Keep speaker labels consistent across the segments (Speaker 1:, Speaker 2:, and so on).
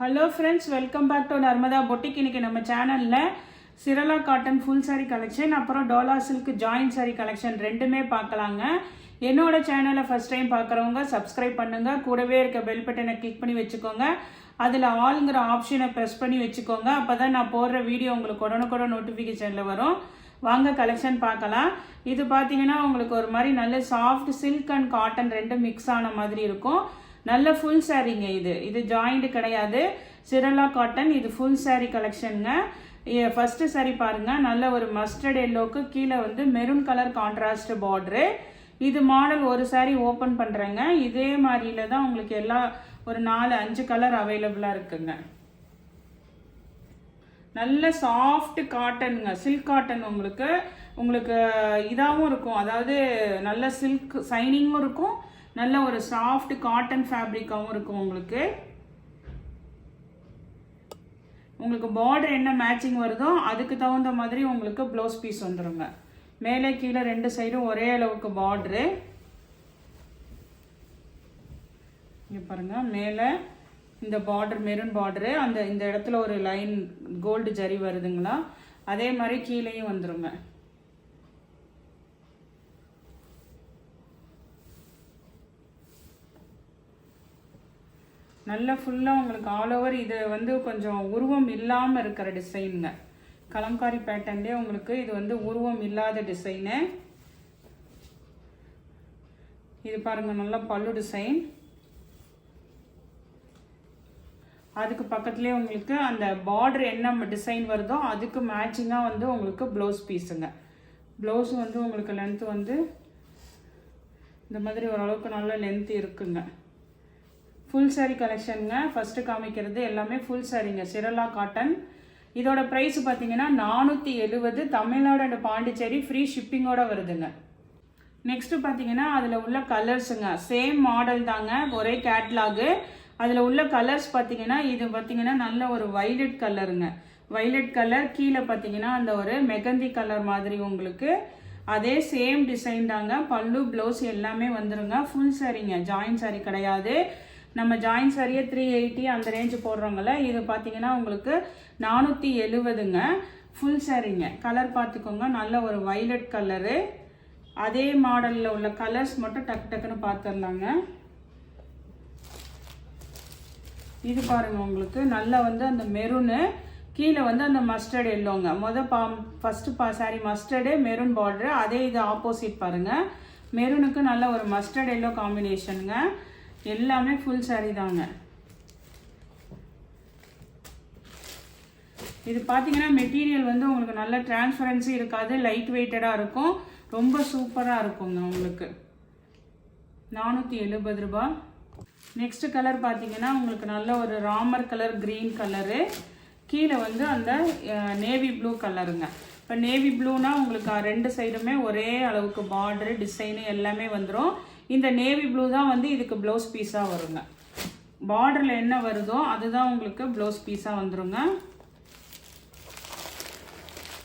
Speaker 1: Hello friends, welcome back to Narmada boutique. இன்றைக்கி நம்ம சேனலில் Chirala cotton full sari collection அப்புறம் Dola silk joint sari collection ரெண்டுமே பார்க்கலாங்க. என்னோட சேனலை ஃபஸ்ட் டைம் பார்க்குறவங்க சப்ஸ்கிரைப் பண்ணுங்கள். கூடவே இருக்க பெல் பட்டனை கிளிக் பண்ணி வச்சுக்கோங்க. அதில் ஆளுங்கிற ஆப்ஷனை ப்ரெஸ் பண்ணி வச்சுக்கோங்க. அப்போ தான் நான் போடுற வீடியோ உங்களுக்கு உடனுக்குடன் நோட்டிஃபிகேஷனில் வரும். வாங்க கலெக்ஷன் பார்க்கலாம். இது பார்த்தீங்கன்னா உங்களுக்கு ஒரு மாதிரி நல்ல சாஃப்ட் சில்க் அண்ட் காட்டன் ரெண்டும் மிக்ஸ் ஆன மாதிரி இருக்கும். நல்ல ஃபுல் சாரீங்க. இது ஜாயிண்ட் கிடையாது, சிரலா காட்டன். இது ஃபுல் சாரீ கலெக்ஷனுங்க. ஃபர்ஸ்ட் சாரீ பாருங்க, நல்ல ஒரு மஸ்டர்ட் எல்லோக்கு கீழே வந்து மெரூன் கலர் கான்ட்ராஸ்ட் பார்டரு. இது மாடல் ஒரு சாரீ ஓப்பன் பண்ணுறேங்க. இதே மாதிரியில தான் உங்களுக்கு எல்லா ஒரு 4-5 கலர் அவைலபிளாக இருக்குங்க. நல்ல சாஃப்ட் காட்டனுங்க, சில்க் காட்டன். உங்களுக்கு இதாகவும் இருக்கும், அதாவது நல்ல சில்க் சைனிங்கும் இருக்கும், நல்ல ஒரு சாஃப்ட் காட்டன் ஃபேப்ரிக்காகவும் இருக்கும். உங்களுக்கு பார்டர் என்ன மேட்சிங் வருதோ அதுக்கு தகுந்த மாதிரி உங்களுக்கு ப்ளவுஸ் பீஸ் வந்துடுங்க. மேலே கீழே ரெண்டு சைடும் ஒரே அளவுக்கு பார்டரு. இங்கே பாருங்கள், மேலே இந்த பார்டர் மெரூன் பார்டரு, இந்த இடத்துல ஒரு லைன் கோல்டு ஜரி வருதுங்களா, அதே மாதிரி கீழேயும் வந்துடுங்க. நல்லா ஃபுல்லாக உங்களுக்கு ஆல் ஓவர் இது வந்து கொஞ்சம் உருவம் இல்லாமல் இருக்கிற டிசைனுங்க. கலம்காரி பேட்டர்ன்லேயே உங்களுக்கு இது வந்து உருவம் இல்லாத டிசைனு. இது பாருங்கள், நல்லா பல்லு டிசைன். அதுக்கு பக்கத்துலேயே உங்களுக்கு அந்த பார்டர் என்ன டிசைன் வருதோ அதுக்கு மேட்சிங்காக வந்து உங்களுக்கு ப்ளவுஸ் பீஸுங்க. ப்ளவுஸ் வந்து உங்களுக்கு லென்த்து வந்து இந்த மாதிரி ஓரளவுக்கு நல்ல லென்த்து இருக்குங்க. ஃபுல் சாரீ கலெக்ஷனுங்க. ஃபஸ்ட்டு காமிக்கிறது எல்லாமே ஃபுல் சாரீங்க, சிரலா காட்டன். இதோட ப்ரைஸ் பார்த்தீங்கன்னா 470. தமிழ்நாடு அண்ட் பாண்டிச்சேரி ஃப்ரீ ஷிப்பிங்கோட வருதுங்க. நெக்ஸ்ட்டு பார்த்தீங்கன்னா அதில் உள்ள கலர்ஸுங்க, சேம் மாடல் தாங்க, ஒரே கேட்லாகு. அதில் உள்ள கலர்ஸ் பார்த்தீங்கன்னா இது பார்த்தீங்கன்னா நல்ல ஒரு வைலட் கலருங்க. வைலட் கலர் கீழே பார்த்தீங்கன்னா அந்த ஒரு மெகந்தி கலர் மாதிரி உங்களுக்கு அதே சேம் டிசைன் தாங்க. பல்லு ப்ளவுஸ் எல்லாமே வந்துருங்க. ஃபுல் சாரீங்க, ஜாயின் சாரீ கிடையாது. நம்ம ஜாயின் சாரியே 380 அந்த ரேஞ்சு போடுறோங்கள. இது பார்த்தீங்கன்னா உங்களுக்கு 470ங்க. ஃபுல் சாரீங்க. கலர் பார்த்துக்கோங்க, நல்ல ஒரு வைலட் கலரு. அதே மாடலில் உள்ள கலர்ஸ் மட்டும் டக்குன்னு பார்த்துடலாங்க. இது பாருங்க, உங்களுக்கு நல்லா வந்து அந்த மெரூனு கீழே வந்து அந்த மஸ்டர்ட் எல்லோங்க. First sari mustard maroon border. அதே இது ஆப்போசிட் பாருங்கள், மெரூனுக்கு நல்ல ஒரு மஸ்டர்ட் எல்லோ காம்பினேஷனுங்க. எல்லாமே ஃபுல் சாரீ தாங்க. இது பார்த்தீங்கன்னா மெட்டீரியல் வந்து உங்களுக்கு நல்ல டிரான்ஸ்பரன்சி இருக்காது, லைட் வெயிட்டடாக இருக்கும், ரொம்ப சூப்பராக இருக்குங்க. உங்களுக்கு 470 ரூபா. நெக்ஸ்ட் கலர் பார்த்தீங்கன்னா உங்களுக்கு நல்ல ஒரு ராமர் கலர் கிரீன் கலரு, கீழே வந்து அந்த நேவி ப்ளூ கலருங்க. இப்போ நேவி ப்ளூனா உங்களுக்கு ரெண்டு சைடுமே ஒரே அளவுக்கு பார்டரு டிசைனு எல்லாமே வந்துடும். இந்த நேவி ப்ளூ தான் வந்து இதுக்கு ப்ளவுஸ் பீஸாக வருங்க. பார்டரில் என்ன வருதோ அதுதான் உங்களுக்கு ப்ளவுஸ் பீஸாக வந்துடுங்க.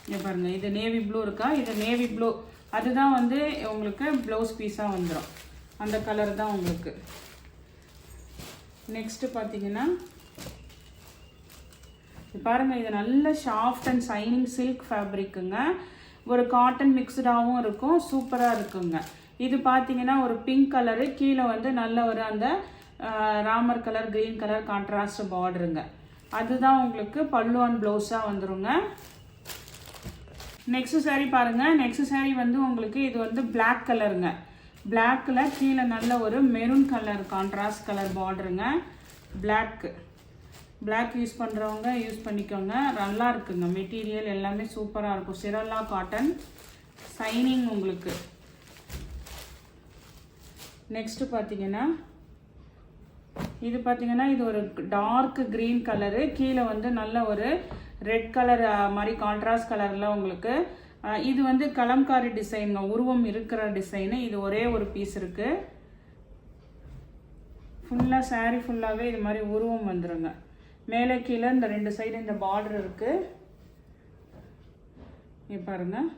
Speaker 1: இங்கே பாருங்கள், இது நேவி ப்ளூ இருக்கா, இது நேவி ப்ளூ, அதுதான் வந்து உங்களுக்கு ப்ளவுஸ் பீஸாக வந்துடும். அந்த கலர் தான் உங்களுக்கு. நெக்ஸ்ட்டு பார்த்தீங்கன்னா பாருங்கள், இது நல்ல சாஃப்ட் அண்ட் சைனிங் சில்க் ஃபேப்ரிக்குங்க. ஒரு காட்டன் மிக்ஸ்டாகவும் இருக்கும், சூப்பராக இருக்குங்க. இது பார்த்தீங்கன்னா ஒரு பிங்க் கலரு, கீழே வந்து நல்ல ஒரு அந்த Ramar colour green colour contrast பார்டருங்க. அதுதான் உங்களுக்கு பல்லு அண்ட் ப்ளவுஸாக வந்துருங்க. நெக்ஸ்ட் சாரீ பாருங்கள். நெக்ஸ்ட் சாரீ வந்து உங்களுக்கு இது வந்து பிளாக் கலருங்க. பிளாக்கில் கீழே நல்ல ஒரு மெரூன் கலர் கான்ட்ராஸ்ட் கலர் பார்டருங்க. பிளாக் யூஸ் பண்ணுறவங்க யூஸ் பண்ணிக்கோங்க, நல்லா இருக்குங்க. மெட்டீரியல் எல்லாமே சூப்பராக இருக்கும். சிரலா காட்டன் சைனிங் உங்களுக்கு. நெக்ஸ்ட்டு பார்த்தீங்கன்னா இது ஒரு டார்க் க்ரீன் கலரு, கீழே வந்து நல்ல ஒரு ரெட் கலர் மாதிரி கான்ட்ராஸ்ட் கலரில் உங்களுக்கு. இது வந்து கலம்காரி டிசைனுங்க, உருவம் இருக்கிற டிசைனு. இது ஒரே ஒரு பீஸ் இருக்குது. ஃபுல்லாக சாரீ ஃபுல்லாகவே இது மாதிரி உருவம் வந்துடுங்க. மேலே கீழே இந்த ரெண்டு சைடு இந்த பார்டர் இருக்குது. இங்கே பாருங்கள்,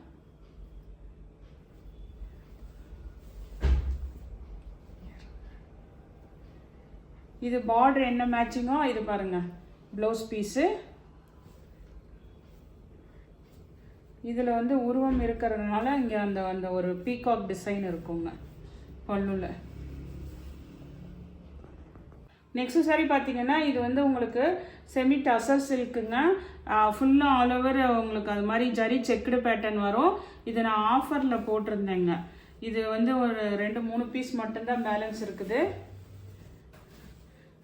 Speaker 1: இது பார்டர் என்ன மேட்சிங்கோ இது பாருங்கள் ப்ளவுஸ் பீஸு. இதில் வந்து உருவம் இருக்கிறதுனால இங்கே அந்த அந்த ஒரு பீகாக் டிசைன் இருக்குங்க பல்லுல. நெக்ஸ்ட் சாரி பார்த்தீங்கன்னா இது வந்து உங்களுக்கு செமி டசர் சில்க்குங்க. ஃபுல்லாக ஆல் ஓவர் உங்களுக்கு அது மாதிரி ஜரி செக்குடு பேட்டர்ன் வரும். இது நான் ஆஃபரில் போட்டிருந்தேங்க. இது வந்து ஒரு 2-3 பீஸ் மட்டும்தான் பேலன்ஸ் இருக்குது.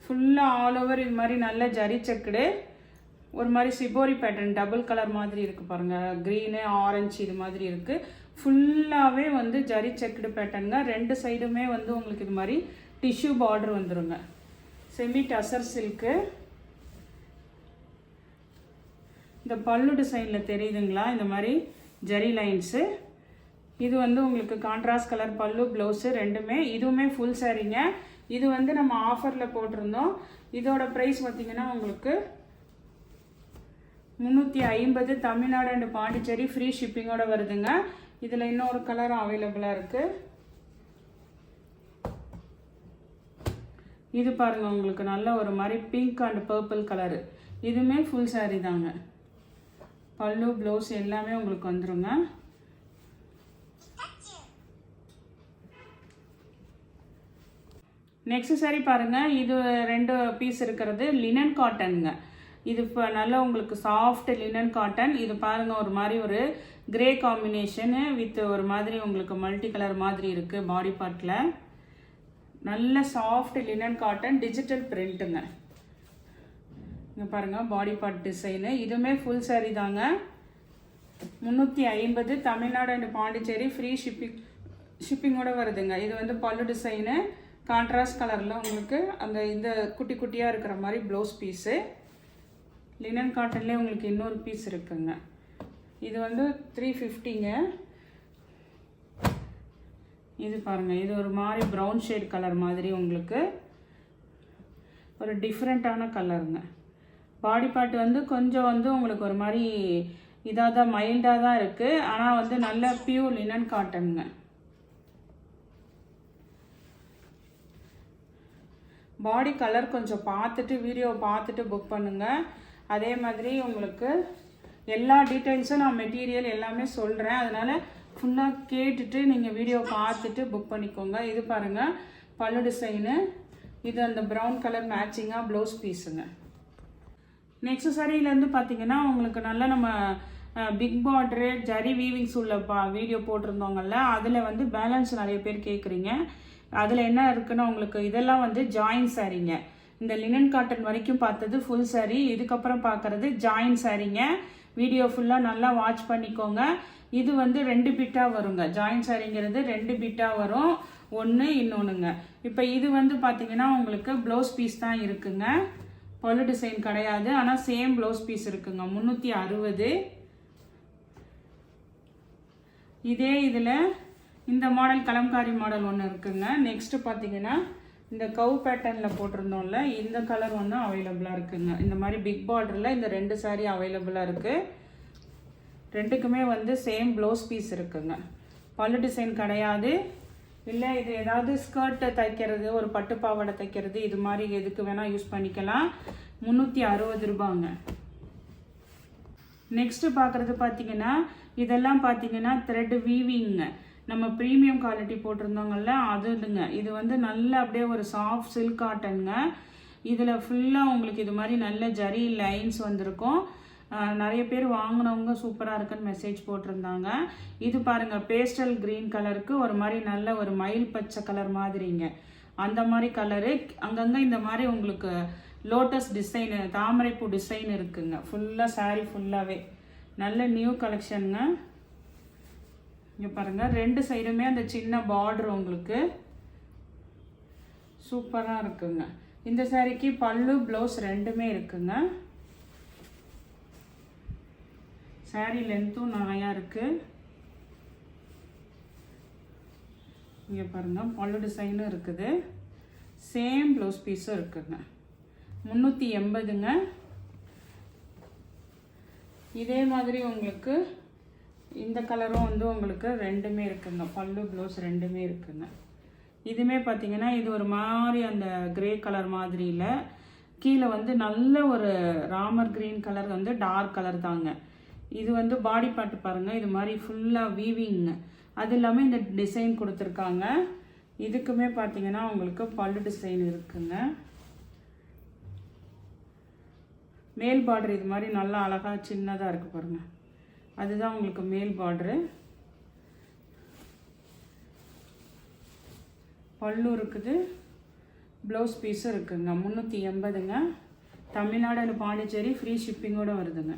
Speaker 1: ஃபுல்லாக ஆல் ஓவர் இது மாதிரி நல்ல ஜரி செக்குடு, ஒரு மாதிரி சிபோரி பேட்டர்ன் டபுள் கலர் மாதிரி இருக்குது பாருங்கள், க்ரீனு ஆரஞ்சு இது மாதிரி இருக்குது. ஃபுல்லாகவே வந்து ஜரி செக்குடு பேட்டர்னுங்க. 2 சைடுமே வந்து உங்களுக்கு இது மாதிரி டிஷ்யூ பார்டர் வந்துடுங்க. Semi tussar silk. இந்த பல்லு டிசைனில் தெரியுதுங்களா இந்த மாதிரி ஜரி லைன்ஸு. இது வந்து உங்களுக்கு கான்ட்ராஸ்ட் கலர் பல்லு ப்ளவுஸு ரெண்டுமே. இதுவுமே ஃபுல் சாரீங்க. இது வந்து நம்ம ஆஃபரில் போட்டிருந்தோம். இதோட ப்ரைஸ் பார்த்திங்கன்னா உங்களுக்கு 350 தமிழ்நாடு அண்ட் பாண்டிச்சேரி ஃப்ரீ ஷிப்பிங்கோட வருதுங்க. இதில் இன்னொரு கலர் அவைலபிளாக இருக்குது. இது பாருங்கள் உங்களுக்கு நல்ல ஒரு மாதிரி பிங்க் அண்ட் பர்பிள் கலரு. இதுவுமே ஃபுல் சாரீ தாங்க. பல்லு ப்ளவுஸ் எல்லாமே உங்களுக்கு வந்துருங்க. நெக்ஸ்ட் சாரி பாருங்கள். இது 2 பீஸ் இருக்கிறது லினன் காட்டனுங்க. இது இப்போ நல்லா உங்களுக்கு சாஃப்ட் லினன் காட்டன். இது பாருங்கள் ஒரு மாதிரி ஒரு கிரே காம்பினேஷனு வித் ஒரு மாதிரி உங்களுக்கு மல்டி கலர் மாதிரி இருக்குது பாடி பார்ட்டில். நல்ல சாஃப்ட் லினன் காட்டன் டிஜிட்டல் பிரிண்ட்டுங்க. இங்கே பாருங்கள் பாடி பார்ட் டிசைனு. இதுவுமே ஃபுல் சாரீ தாங்க. 350 தமிழ்நாடு அண்ட் பாண்டிச்சேரி ஃப்ரீ ஷிப்பிங்கோடு வருதுங்க. இது வந்து பல்லு டிசைனு கான்ட்ராஸ்ட் கலரில் உங்களுக்கு அந்த இந்த குட்டி குட்டியாக இருக்கிற மாதிரி ப்ளவுஸ் பீஸு. லினன் காட்டன்லேயே உங்களுக்கு இன்னொரு பீஸ் இருக்குங்க. இது வந்து 350ங்க. இது பாருங்கள் இது ஒரு மாதிரி ப்ரௌன் ஷேட் கலர் மாதிரி உங்களுக்கு ஒரு டிஃப்ரெண்ட்டான கலருங்க. பாடி பார்ட் வந்து கொஞ்சம் வந்து உங்களுக்கு ஒரு மாதிரி இதாக தான் மைல்டாக தான் இருக்குது. ஆனால் வந்து நல்ல பியூர் லினன் காட்டனுங்க. பாடி கலர் கொஞ்சம் பார்த்துட்டு வீடியோ பார்த்துட்டு புக் பண்ணுங்கள். அதே மாதிரி உங்களுக்கு எல்லா டீட்டெயில்ஸும் நான் மெட்டீரியல் எல்லாமே சொல்கிறேன். அதனால் ஃபுல்லாக கேட்டுட்டு நீங்கள் வீடியோ பார்த்துட்டு புக் பண்ணிக்கோங்க. இது பாருங்கள் பல்லு டிசைனு. இது அந்த ப்ரௌன் கலர் மேட்சிங்காக ப்ளவுஸ் பீஸுங்க. நெக்ஸ்ட் சாரியிலேருந்து பார்த்தீங்கன்னா உங்களுக்கு நல்லா நம்ம பிக் பார்டரு ஜரி வீவிங்ஸ் உள்ள வீடியோ போட்டிருந்தோங்கல்ல, அதில் வந்து பேலன்ஸ் நிறைய பேர் கேட்குறீங்க. அதில் என்ன இருக்குன்னா உங்களுக்கு இதெல்லாம் வந்து ஜாயின் சாரீங்க. இந்த லினன் காட்டன் வரைக்கும் பார்த்தது ஃபுல் சாரீ. இதுக்கப்புறம் பார்க்குறது ஜாயின் சாரீங்க. வீடியோ ஃபுல்லாக நல்லா வாட்ச் பண்ணிக்கோங்க. இது வந்து 2 பிட்டாக வருங்க. ஜாயின் சாரீங்கிறது 2 பிட்டாக வரும். ஒன்று இன்னொன்றுங்க. இப்போ இது வந்து பார்த்தீங்கன்னா உங்களுக்கு ப்ளவுஸ் பீஸ் தான் இருக்குங்க. பல்லு டிசைன் கிடையாது. ஆனால் சேம் ப்ளவுஸ் பீஸ் இருக்குங்க. 360. இதே இதில் இந்த மாடல் கலம்காரி மாடல் ஒன்று இருக்குங்க. நெக்ஸ்ட்டு பார்த்தீங்கன்னா இந்த கவு பேட்டர்னில் போட்டிருந்தோம்ல இந்த கலர் ஒன்று அவைலபிளாக இருக்குங்க. இந்த மாதிரி பிக் பார்டரில் இந்த 2 சாரீ அவைலபிளாக இருக்குது. 2க்குமே வந்து சேம் ப்ளவுஸ் பீஸ் இருக்குங்க. பல்லு டிசைன் கிடையாது. இல்லை இது ஏதாவது ஸ்கர்ட்டை தைக்கிறது, ஒரு பட்டு பாவாடை தைக்கிறது, இது மாதிரி எதுக்கு வேணால் யூஸ் பண்ணிக்கலாம். 360 ரூபாங்க. நெக்ஸ்ட்டு பார்க்குறது பார்த்தீங்கன்னா இதெல்லாம் பார்த்தீங்கன்னா த்ரெட் வீவிங்க. நம்ம ப்ரீமியம் குவாலிட்டி போட்டிருந்தோங்கல்ல அதுங்க. இது வந்து நல்ல அப்படியே ஒரு சாஃப்ட் சில்க் காட்டனுங்க. இதில் ஃபுல்லாக உங்களுக்கு இது மாதிரி நல்ல ஜரி லைன்ஸ் வந்திருக்கும். நிறைய பேர் வாங்கினவங்க சூப்பராக இருக்குன்னு மெசேஜ் போட்டிருந்தாங்க. இது பாருங்கள் பேஸ்டல் க்ரீன் கலருக்கு ஒரு மாதிரி நல்ல ஒரு மயில் பச்சை கலர் மாதிரிங்க. அந்த மாதிரி கலரு அங்கங்கே இந்த மாதிரி உங்களுக்கு லோட்டஸ் டிசைனு தாமரைப்பூ டிசைன் இருக்குங்க. ஃபுல்லாக சாரீ ஃபுல்லாகவே நல்ல நியூ கலெக்ஷனுங்க. இங்கே பாருங்கள் 2 சைடுமே அந்த சின்ன பார்டர் உங்களுக்கு சூப்பராக இருக்குங்க. இந்த சாரீக்கு பல்லு ப்ளவுஸ் 2மே இருக்குங்க. சாரீ லென்த்தும் நிறையா இருக்குது. இங்கே பாருங்கள் பல்லு டிசைனும் இருக்குது. சேம் ப்ளவுஸ் பீஸும் இருக்குங்க. 380ங்க. இதே மாதிரி உங்களுக்கு இந்த கலரும் வந்து உங்களுக்கு 2மே இருக்குங்க. பல்லு ப்ளவுஸ் 2மே இருக்குங்க. இதுமே பார்த்தீங்கன்னா இது ஒரு மாதிரி அந்த கிரே கலர் மாதிரி இல்லை, கீழே வந்து நல்ல ஒரு ராமர் கிரீன் கலர் வந்து டார்க் கலர் தாங்க. இது வந்து பாடி பார்ட் பாருங்கள், இது மாதிரி ஃபுல்லாக வீவிங், அது இல்லாமல் இந்த டிசைன் கொடுத்துருக்காங்க. இதுக்குமே பார்த்தீங்கன்னா உங்களுக்கு பல்லு டிசைன் இருக்குங்க. மேல் பார்டர் இது மாதிரி நல்லா அழகாக சின்னதாக இருக்குது பாருங்கள், அதுதான் உங்களுக்கு மேல் பார்டரு. பல்லு இருக்குது, ப்ளவுஸ் பீஸும் இருக்குங்க. 380ங்க. தமிழ்நாடு அண்ட் பாண்டிச்சேரி ஃப்ரீ ஷிப்பிங்கோடு வருதுங்க.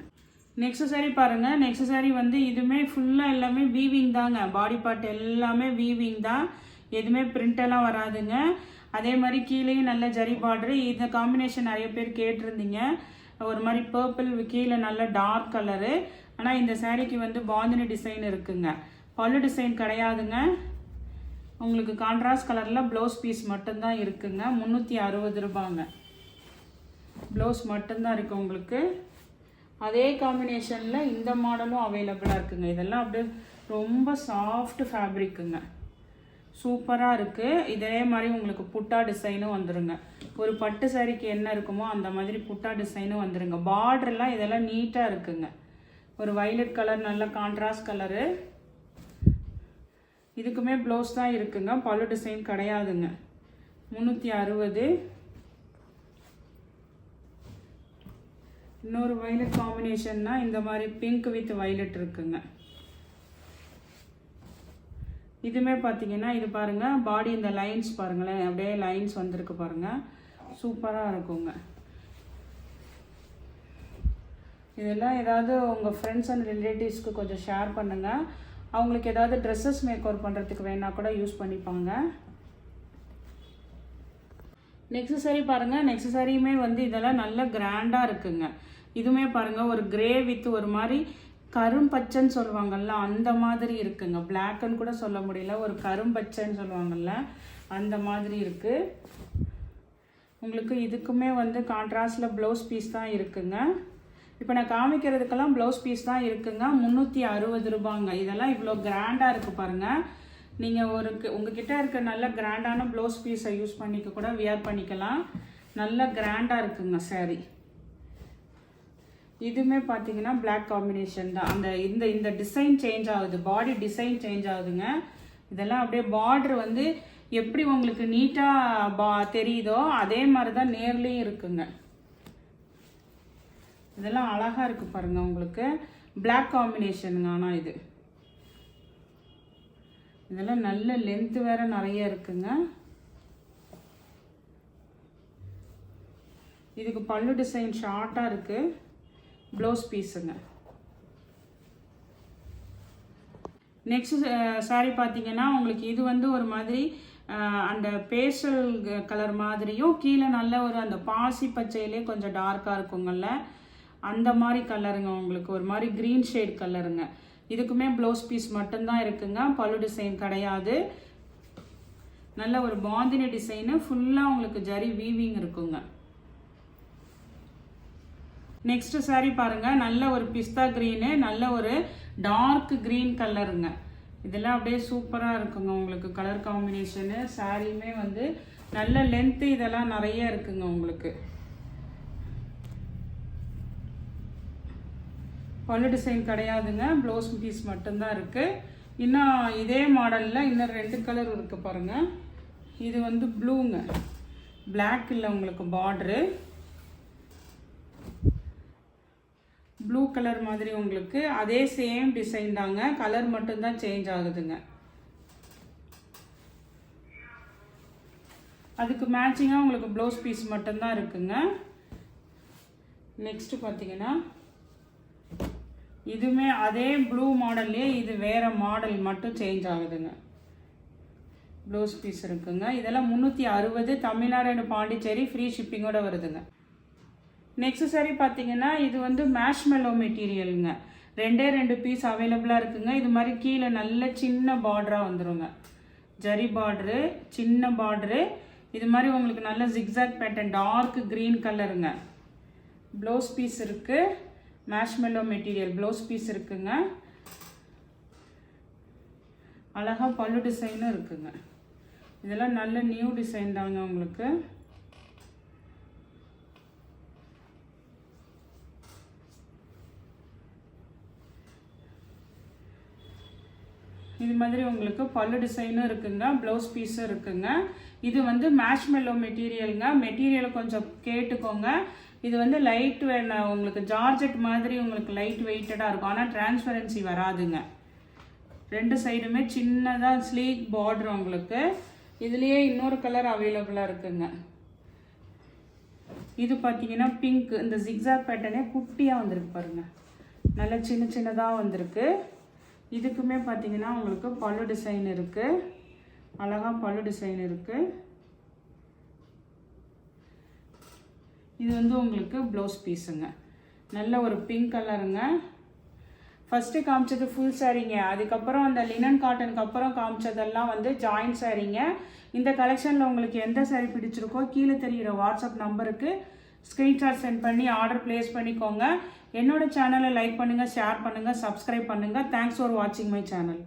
Speaker 1: நெக்ஸ்ட் சாரீ பாருங்கள். நெக்ஸ்ட் சாரீ வந்து இதுவுமே ஃபுல்லாக எல்லாமே வீவிங் தாங்க. பாடி பார்ட் எல்லாமே வீவிங் தான், எதுவுமே பிரிண்டெல்லாம் வராதுங்க. அதே மாதிரி கீழேயும் நல்ல ஜரி பார்டரு. இந்த காம்பினேஷன் நிறைய பேர் கேட்டிருந்தீங்க. ஒரு மாதிரி பர்பிள், கீழே நல்ல டார்க் கலரு. ஆனால் இந்த சாரீக்கு வந்து பாந்தினி டிசைன் இருக்குங்க, பல்லு டிசைன் கிடையாதுங்க. உங்களுக்கு கான்ட்ராஸ்ட் கலரில் ப்ளவுஸ் பீஸ் மட்டும்தான் இருக்குங்க. 360 ரூபாங்க. ப்ளவுஸ் மட்டும்தான் இருக்குது உங்களுக்கு. அதே காம்பினேஷனில் இந்த மாடலும் அவைலபிளாக இருக்குங்க. இதெல்லாம் அப்படியே ரொம்ப சாஃப்ட் ஃபேப்ரிக்குங்க, சூப்பராக இருக்குது. இதே மாதிரி உங்களுக்கு புட்டா டிசைனும் வந்துடுங்க. ஒரு பட்டு சாரிக்கு என்ன இருக்குமோ அந்த மாதிரி புட்டா டிசைனும் வந்துடுங்க. பார்டர்லாம் இதெல்லாம் நீட்டாக இருக்குங்க. ஒரு வைலட் கலர் நல்ல கான்ட்ராஸ்ட் கலரு. இதுக்குமே ப்ளவுஸ் தான் இருக்குங்க, பல்லு டிசைன் கிடையாதுங்க. 360. இன்னொரு வைலட் காம்பினேஷன்னா இந்த மாதிரி பிங்க் வித் வைலட் இருக்குங்க. இதுமே பார்த்தீங்கன்னா இது பாருங்கள், பாடி இந்த லைன்ஸ் பாருங்களேன், அப்படியே லைன்ஸ் வந்திருக்கு பாருங்கள், சூப்பராக இருக்குங்க. இதெல்லாம் ஏதாவது உங்கள் ஃப்ரெண்ட்ஸ் அண்ட் ரிலேட்டிவ்ஸ்க்கு கொஞ்சம் ஷேர் பண்ணுங்கள். அவங்களுக்கு ஏதாவது ட்ரெஸ்ஸஸ் மேக் ஓவர் பண்ணுறதுக்கு வேணால் கூட யூஸ் பண்ணிப்பாங்க. நெக்ஸ்ட் சாரீ பாருங்கள். நெக்ஸ்ட் சாரியுமே வந்து இதெல்லாம் நல்ல கிராண்டாக இருக்குங்க. இதுவுமே பாருங்கள், ஒரு கிரே வித் ஒரு மாதிரி கரும்பச்சைன்னு சொல்லுவாங்கள்ல அந்த மாதிரி இருக்குங்க. பிளாக்குன்னு கூட சொல்ல முடியல, ஒரு கரும்பச்சைன்னு சொல்லுவாங்கள்ல அந்த மாதிரி இருக்குது உங்களுக்கு. இதுக்குமே வந்து கான்ட்ராஸ்டில் ப்ளவுஸ் பீஸ் தான் இருக்குங்க. இப்போ நான் காமிக்கிறதுக்கெல்லாம் ப்ளவுஸ் பீஸ் தான் இருக்குங்க. 360 ரூபாங்க. இதெல்லாம் இவ்வளோ கிராண்டாக இருக்குது பாருங்கள். நீங்கள் உங்ககிட்ட இருக்க நல்ல கிராண்டான ப்ளவுஸ் பீஸை யூஸ் பண்ணிக்க கூட வியர் பண்ணிக்கலாம். நல்ல கிராண்டாக இருக்குங்க சாரீ. இதுவுமே பார்த்தீங்கன்னா பிளாக் காம்பினேஷன் தான். அந்த இந்த டிசைன் சேஞ்ச் ஆகுது, பாடி டிசைன் சேஞ்ச் ஆகுதுங்க. இதெல்லாம் அப்படியே பார்டர் வந்து எப்படி உங்களுக்கு நீட்டாக தெரியுதோ அதே மாதிரி தான் நேர்லேயும் இருக்குங்க. இதெல்லாம் அழகாக இருக்குது பாருங்கள் உங்களுக்கு. பிளாக் காம்பினேஷனுங்க. ஆனால் இதெல்லாம் நல்ல லென்த்து வேறு நிறைய இருக்குங்க. இதுக்கு பல்லு டிசைன் ஷார்ட்டாக இருக்குது, ப்ளவுஸ் பீஸுங்க. நெக்ஸ்ட் சாரீ பார்த்தீங்கன்னா உங்களுக்கு இது வந்து ஒரு மாதிரி அந்த பேஸ்டல் கலர் மாதிரியும் கீழே நல்ல ஒரு அந்த பாசி பச்சையிலே கொஞ்சம் டார்க்காக இருக்குங்கள்ல அந்த மாதிரி கலருங்க. உங்களுக்கு ஒரு மாதிரி க்ரீன் ஷேட் கலருங்க. இதுக்குமே ப்ளவுஸ் பீஸ் மட்டும்தான் இருக்குங்க, பல்லு டிசைன் கிடையாது. நல்ல ஒரு பாந்தினி டிசைனு, ஃபுல்லாக உங்களுக்கு ஜரி வீவிங் இருக்குங்க. நெக்ஸ்ட் சாரீ பாருங்கள், நல்ல ஒரு பிஸ்தா க்ரீனு, நல்ல ஒரு டார்க் க்ரீன் கலருங்க. இதெல்லாம் அப்படியே சூப்பராக இருக்குங்க உங்களுக்கு கலர் காம்பினேஷனு. சாரியுமே வந்து நல்ல லென்த்து இதெல்லாம் நிறைய இருக்குங்க உங்களுக்கு. பல்லு டிசைன் கிடையாதுங்க, ப்ளவுஸ் பீஸ் மட்டும்தான் இருக்குது. இன்னும் இதே மாடலில் இன்னும் 2 கலர் இருக்குது பாருங்கள். இது வந்து ப்ளூங்க, பிளாக் இல்லை உங்களுக்கு பார்டரு, ப்ளூ கலர் மாதிரி உங்களுக்கு. அதே சேம் டிசைன் தாங்க, கலர் மட்டும்தான் சேஞ்ச் ஆகுதுங்க. அதுக்கு மேட்சிங்காக உங்களுக்கு ப்ளவுஸ் பீஸ் மட்டும்தான் இருக்குங்க. நெக்ஸ்ட்டு பார்த்தீங்கன்னா இதுவுமே அதே ப்ளூ மாடல்லே இது வேறு மாடல் மட்டும் சேஞ்ச் ஆகுதுங்க. ப்ளவுஸ் பீஸ் இருக்குங்க. இதெல்லாம் 360, தமிழ்நாடு அண்ட் பாண்டிச்சேரி ஃப்ரீ ஷிப்பிங்கோடு வருதுங்க. நெக்ஸ்ட் சாரீ பார்த்தீங்கன்னா இது வந்து மேஷ்மெல்லோ மெட்டீரியலுங்க. 2 பீஸ் அவைலபிளாக இருக்குங்க. இது மாதிரி கீழே நல்ல சின்ன பார்டராக வந்துடுங்க, ஜரி பார்டரு, சின்ன பார்டரு. இது மாதிரி உங்களுக்கு நல்ல ஜிக்ஸாக் பேட்டர்ன் டார்க் க்ரீன் கலருங்க. ப்ளவுஸ் பீஸ் இருக்குது, மேஷ்மெல்லோ மெட்டீரியல் ப்ளவுஸ் பீஸ் இருக்குங்க. அழகாக பல்லு டிசைனும் இருக்குங்க. இதெல்லாம் நல்ல நியூ டிசைன் தாங்க உங்களுக்கு. இது மாதிரி உங்களுக்கு பல்லு டிசைனும் இருக்குங்க, ப்ளவுஸ் பீஸும் இருக்குங்க. இது வந்து மேஷ்மெல்லோ மெட்டீரியலுங்க. மெட்டீரியலை கொஞ்சம் கேட்டுக்கோங்க. இது வந்து லைட் உங்களுக்கு ஜார்ஜெட் மாதிரி உங்களுக்கு லைட் வெயிட்டடாக இருக்கும். ஆனால் டிரான்ஸ்பரன்சி வராதுங்க. ரெண்டு சைடுமே சின்னதாக ஸ்லீக் பார்டர் உங்களுக்கு. இதுலேயே இன்னொரு கலர் அவைலபிளாக இருக்குங்க. இது பார்த்தீங்கன்னா பிங்க். இந்த ஜிக்ஸாக் பேட்டர்னே குட்டியாக வந்திருக்கு பாருங்க, நல்லா சின்ன சின்னதாக வந்திருக்கு. இதுக்குமே பார்த்தீங்கன்னா உங்களுக்கு பல்லு டிசைன் இருக்குது, அழகாக பல்லு டிசைன் இருக்குது. இது வந்து உங்களுக்கு ப்ளவுஸ் பீஸுங்க, நல்ல ஒரு பிங்க் கலருங்க. ஃபஸ்ட்டு காமிச்சது ஃபுல் சாரீங்க, அதுக்கப்புறம் அந்த லினன் காட்டனுக்கு அப்புறம் காமிச்சதெல்லாம் வந்து ஜாயின்ட் சாரீங்க. இந்த கலெக்ஷனில் உங்களுக்கு எந்த சாரீ பிடிச்சிருக்கோ கீழே தெரிகிற வாட்ஸ்அப் நம்பருக்கு ஸ்க்ரீன்ஷாட் சென்ட் பண்ணி ஆர்டர் ப்ளேஸ் பண்ணிக்கோங்க. என்னோட சேனலை லைக் பண்ணுங்கள், ஷேர் பண்ணுங்கள், சப்ஸ்கிரைப் பண்ணுங்கள். தேங்க்ஸ் ஃபார் வாட்சிங் மை சேனல்.